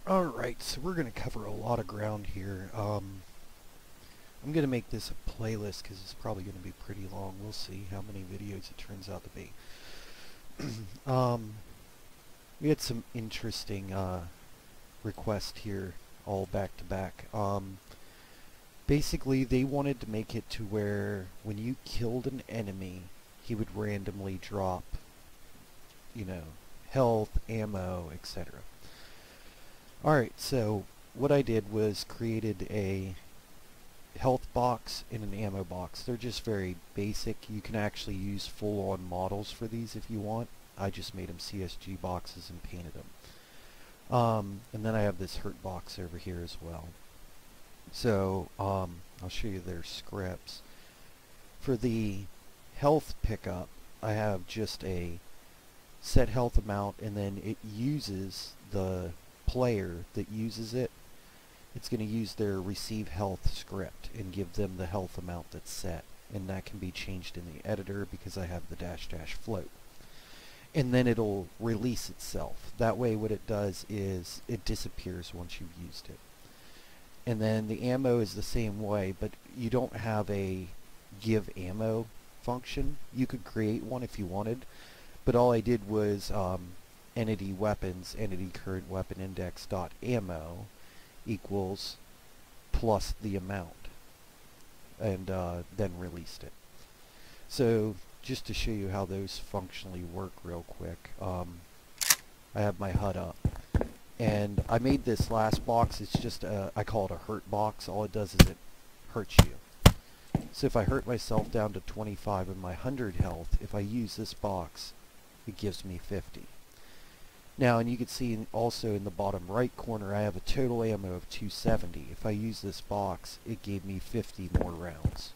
Alright, so we're going to cover a lot of ground here. I'm going to make this a playlist because it's probably going to be pretty long. We'll see how many videos it turns out to be. um, we had some interesting requests here all back to back. Basically, they wanted to make it to where when you killed an enemy, he would randomly drop, you know, health, ammo, etc. Alright, so what I did was created a health box and an ammo box. They're just very basic. You can actually use full-on models for these if you want. I just made them CSG boxes and painted them. And then I have this hurt box over here as well. So I'll show you their scripts. For the health pickup, I have just a set health amount, and then it uses the player that uses it. It's going to use their receive health script and give them the health amount that's set, and that can be changed in the editor because I have the -- float. And then it'll release itself. That way what it does is it disappears once you've used it. And then the ammo is the same way, but you don't have a give ammo function. You could create one if you wanted, but all I did was entity weapons, entity current weapon index dot ammo equals plus the amount, and then released it. So just to show you how those functionally work real quick, I have my HUD up, and I made this last box. It's just I call it a hurt box. All it does is it hurts you. So if I hurt myself down to 25 in my 100 health, if I use this box, it gives me 50. Now, and you can see also in the bottom right corner, I have a total ammo of 270. If I use this box, it gave me 50 more rounds.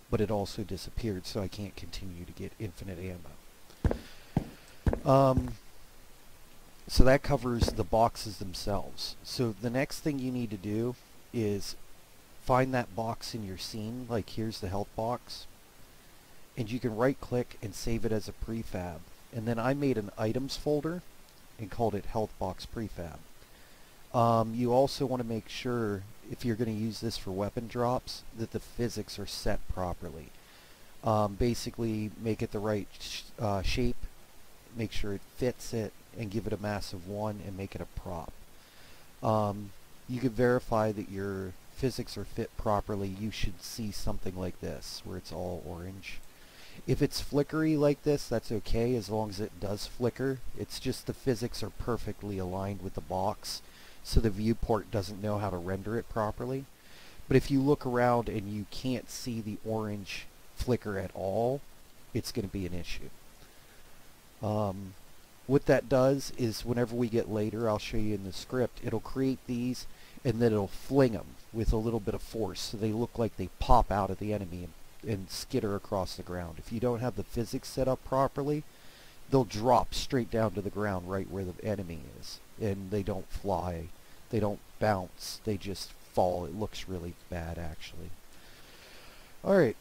But it also disappeared, so I can't continue to get infinite ammo. So that covers the boxes themselves. So the next thing you need to do is find that box in your scene, like here's the health box, and you can right click and save it as a prefab. And then I made an items folder and called it health box prefab. You also want to make sure, if you're going to use this for weapon drops, that the physics are set properly. Basically make it the right shape, make sure it fits it, and give it a mass of 1 and make it a prop. You can verify that your physics are fit properly. You should see something like this where it's all orange. If it's flickery like this, that's okay as long as it does flicker. It's just the physics are perfectly aligned with the box, so the viewport doesn't know how to render it properly. But if you look around and you can't see the orange flicker at all, it's going to be an issue. What that does is whenever we get later, I'll show you in the script, it'll create these and then it'll fling them with a little bit of force so they look like they pop out of the enemy and skitter across the ground. If you don't have the physics set up properly, they'll drop straight down to the ground right where the enemy is, and they don't fly, they don't bounce, they just fall. It looks really bad actually. Alright,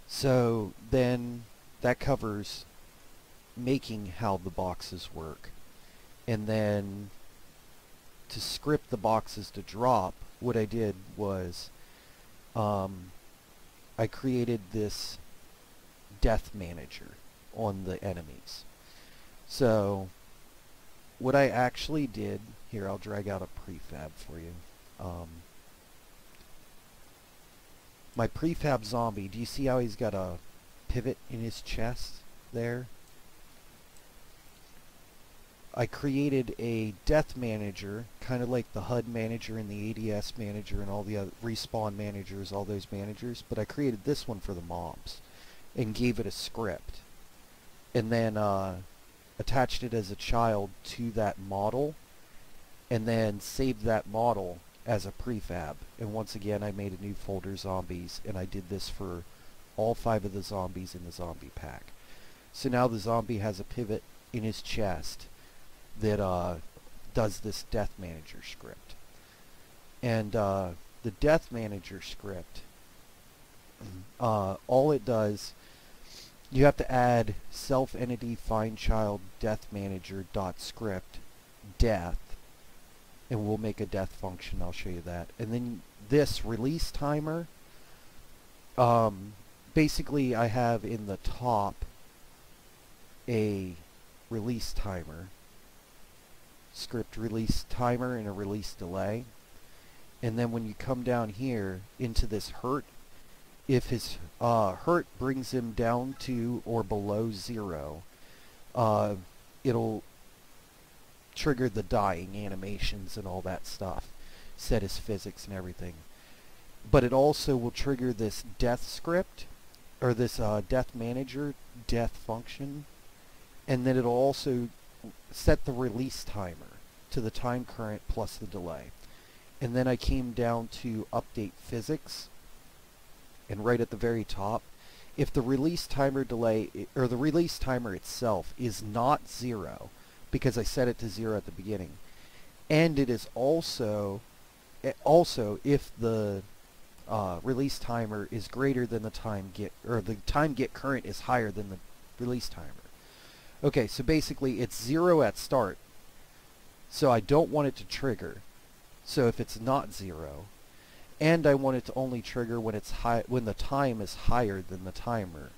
so then that covers making how the boxes work, and then to script the boxes to drop, what I did was I created this death manager on the enemies. So what I actually did, here I'll drag out a prefab for you. My prefab zombie, do you see how he's got a pivot in his chest there? I created a death manager, kind of like the HUD manager and the ADS manager and all the other respawn managers, all those managers, but I created this one for the mobs and gave it a script, and then attached it as a child to that model, and then saved that model as a prefab. And once again, I made a new folder, zombies, and I did this for all 5 of the zombies in the zombie pack. So now the zombie has a pivot in his chest that does this death manager script. And the death manager script, all it does, you have to add self entity find child death manager dot script death, and we'll make a death function. I'll show you that. And then this release timer, basically I have in the top a release timer, script release timer and a release delay. And then when you come down here into this hurt, if his hurt brings him down to or below 0, it'll trigger the dying animations and all that stuff, set his physics and everything. But it also will trigger this death script, or this death manager death function, and then it'll also set the release timer to the time current plus the delay. And then I came down to update physics, and right at the very top, if the release timer delay, or the release timer itself is not 0, because I set it to 0 at the beginning, and it is also if the release timer is greater than the time get, or the time get current is higher than the release timer. Okay, so basically it's 0 at start, so I don't want it to trigger. So if it's not 0, and I want it to only trigger when it's when the time is higher than the timer,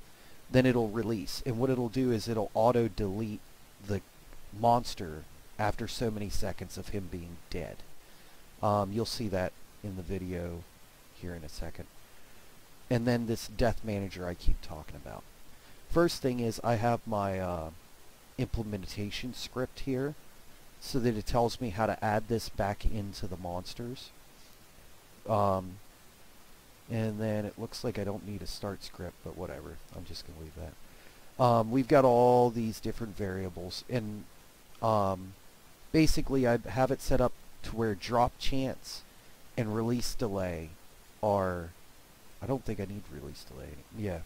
then it'll release. And what it'll do is it'll auto delete the monster after so many seconds of him being dead. You'll see that in the video here in a second. And then this death manager I keep talking about. First thing is I have my implementation script here, so that it tells me how to add this back into the monsters. And then it looks like I don't need a start script, but whatever. I'm just going to leave that. We've got all these different variables, and basically I have it set up to where drop chance and release delay are... I don't think I need release delay. Yeah,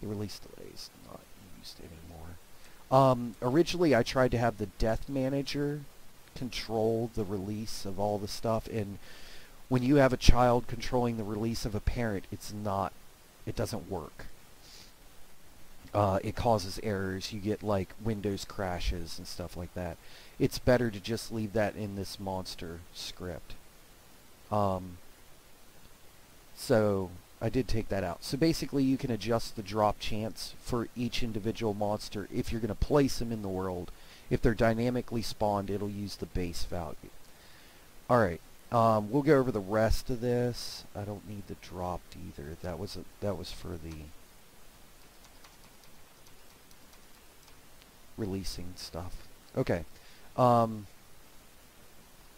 the release delay is not used anymore. Originally I tried to have the death manager control the release of all the stuff, and when you have a child controlling the release of a parent, it doesn't work. It causes errors. You get like Windows crashes and stuff like that. It's better to just leave that in this monster script. So I did take that out. So basically you can adjust the drop chance for each individual monster if you're going to place them in the world. If they're dynamically spawned, it'll use the base value. Alright, we'll go over the rest of this. I don't need the dropped either. That was for the releasing stuff. Okay. I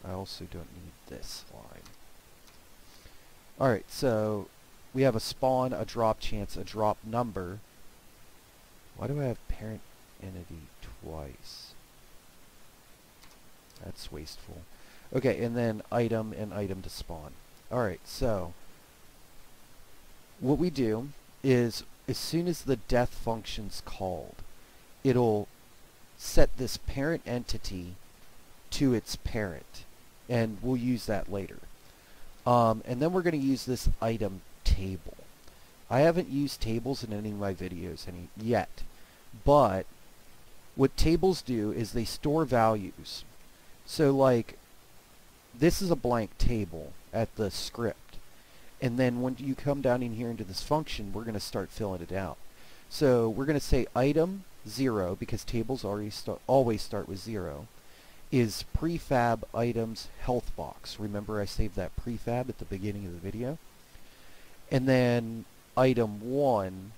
also don't need this line. Alright, so we have a spawn, a drop chance, a drop number. Why do I have parent entity twice? That's wasteful. Okay, and then item and item to spawn. Alright, so what we do is as soon as the death function's called, it'll set this parent entity to its parent, and we'll use that later. And then we're going to use this item table. I haven't used tables in any of my videos yet, but what tables do is they store values. So like this is a blank table at the script, and then when you come down in here into this function, we're going to start filling it out. So we're going to say item 0, because tables always start with 0, is prefab items health box. Remember I saved that prefab at the beginning of the video. And then item 1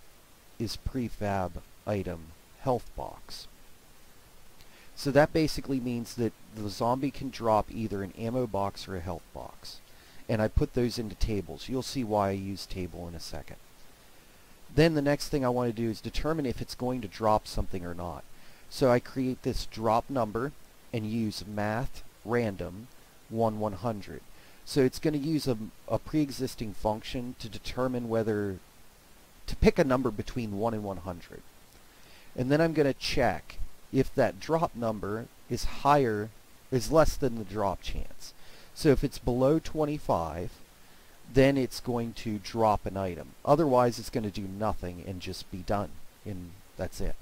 is prefab item health box. So that basically means that the zombie can drop either an ammo box or a health box. And I put those into tables. You'll see why I use table in a second. Then the next thing I want to do is determine if it's going to drop something or not. So I create this drop number and use math random 1/100. So it's going to use a pre-existing function to determine whether to pick a number between 1 and 100. And then I'm going to check if that drop number is less than the drop chance. So if it's below 25, then it's going to drop an item. Otherwise it's going to do nothing and just be done, and that's it.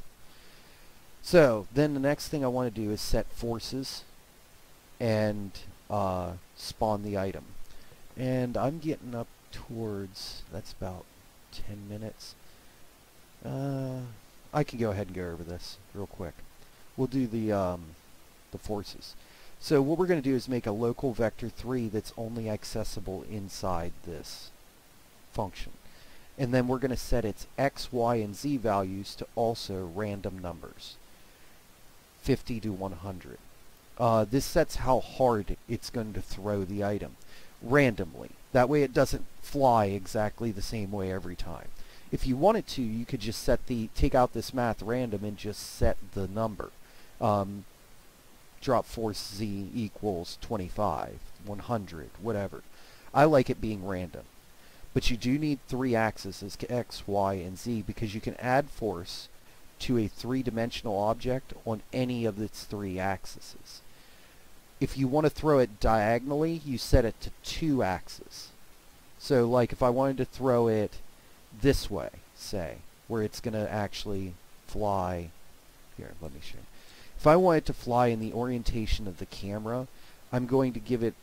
So then the next thing I want to do is set forces, and spawn the item. And I'm getting up towards, that's about 10 minutes. I can go ahead and go over this real quick. We'll do the forces. So what we're going to do is make a local vector 3 that's only accessible inside this function. And then we're going to set its x, y, and z values to also random numbers, 50 to 100. This sets how hard it's going to throw the item randomly. That way it doesn't fly exactly the same way every time. If you wanted to, you could just take out this math random and just set the number. Drop force z equals 25, 100, whatever. I like it being random. But you do need 3 axes, x, y, and z, because you can add force to a 3-dimensional object on any of its 3 axes. If you want to throw it diagonally, you set it to 2 axes. So like if I wanted to throw it this way, say, where it's going to actually fly, here, let me show you. If I want it to fly in the orientation of the camera, I'm going to give it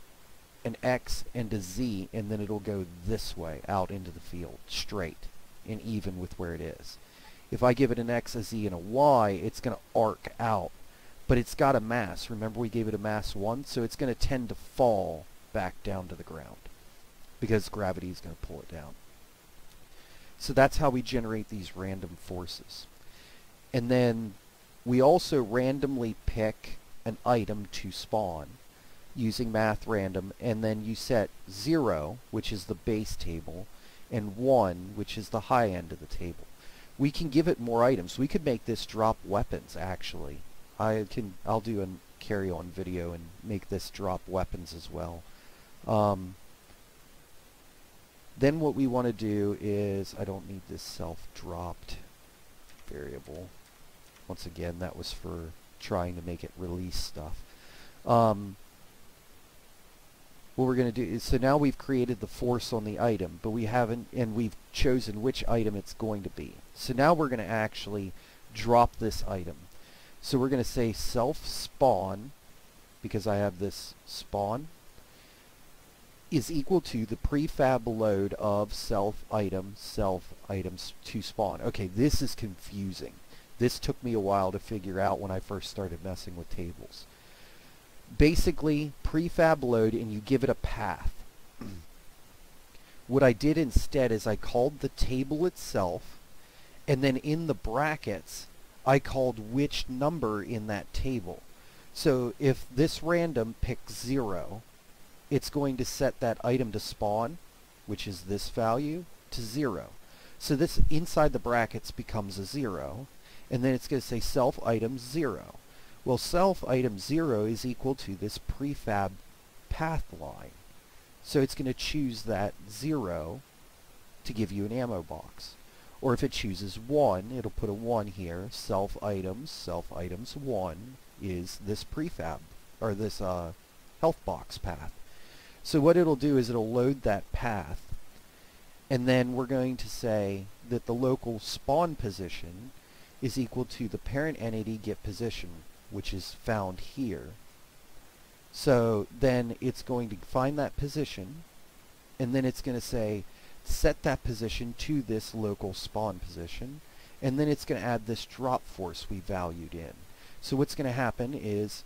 an X and a Z, and then it'll go this way out into the field, straight and even with where it is. If I give it an X, a Z, and a Y, it's going to arc out. But it's got a mass. Remember we gave it a mass 1, so it's going to tend to fall back down to the ground because gravity is going to pull it down. So that's how we generate these random forces. And then we also randomly pick an item to spawn using math random, and then you set 0, which is the base table, and 1, which is the high end of the table. We can give it more items. We could make this drop weapons, actually. I'll do a carry-on video and make this drop weapons as well. Then what we want to do is, I don't need this self-dropped variable. Once again, that was for trying to make it release stuff. What we're going to do is, so now we've created the force on the item, but we haven't, and we've chosen which item it's going to be. So now we're going to actually drop this item. So we're going to say self-spawn, because I have this spawn, is equal to the prefab load of self-items to spawn. Okay, this is confusing. This took me a while to figure out when I first started messing with tables. Basically, prefab load, and you give it a path. What I did instead is I called the table itself, and then in the brackets, I called which number in that table. So if this random picks 0, it's going to set that item to spawn, which is this value, to 0. So this inside the brackets becomes a 0, and then it's going to say self item 0. Well, self item 0 is equal to this prefab path line. So it's going to choose that 0 to give you an ammo box. Or if it chooses 1, it'll put a 1 here. Self items 1 is this prefab, or this health box path. So what it'll do is it'll load that path, and then we're going to say that the local spawn position is equal to the parent entity get position, which is found here. So then it's going to find that position, and then it's going to say set that position to this local spawn position, and then it's going to add this drop force we valued in. So what's going to happen is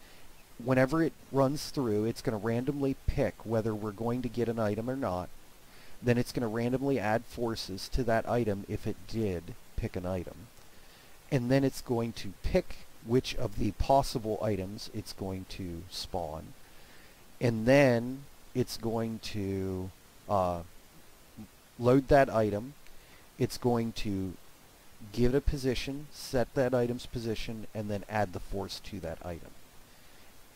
whenever it runs through, it's going to randomly pick whether we're going to get an item or not. Then it's going to randomly add forces to that item if it did pick an item. And then it's going to pick which of the possible items it's going to spawn. And then it's going to load that item. It's going to give it a position, set that item's position, and then add the force to that item.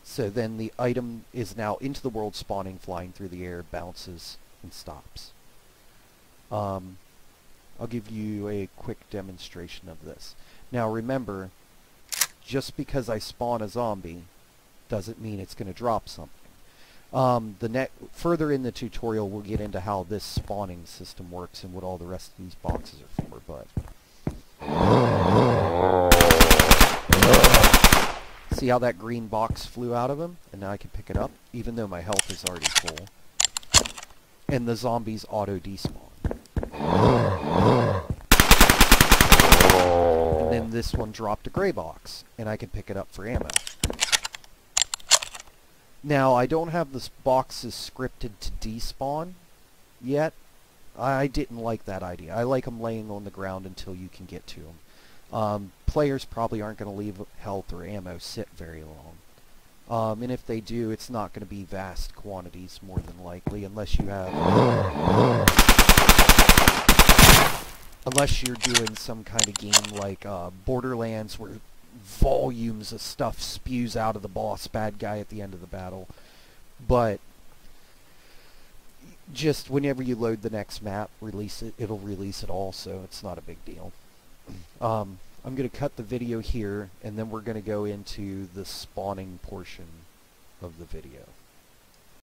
So then the item is now into the world spawning, flying through the air, bounces, and stops. I'll give you a quick demonstration of this. Now remember, just because I spawn a zombie doesn't mean it's going to drop something. Further in the tutorial we'll get into how this spawning system works and what all the rest of these boxes are for, but See how that green box flew out of him? And now I can pick it up, even though my health is already full. And the zombies auto-despawn. And then this one dropped a gray box, and I can pick it up for ammo. Now, I don't have the boxes scripted to despawn yet. I didn't like that idea. I like them laying on the ground until you can get to them. Players probably aren't going to leave health or ammo sit very long. And if they do, it's not going to be vast quantities, more than likely, unless you have... unless you're doing some kind of game like Borderlands, where volumes of stuff spews out of the boss bad guy at the end of the battle. But just whenever you load the next map, release it, it'll release it all, so it's not a big deal. I'm going to cut the video here, and then we're going to go into the spawning portion of the video.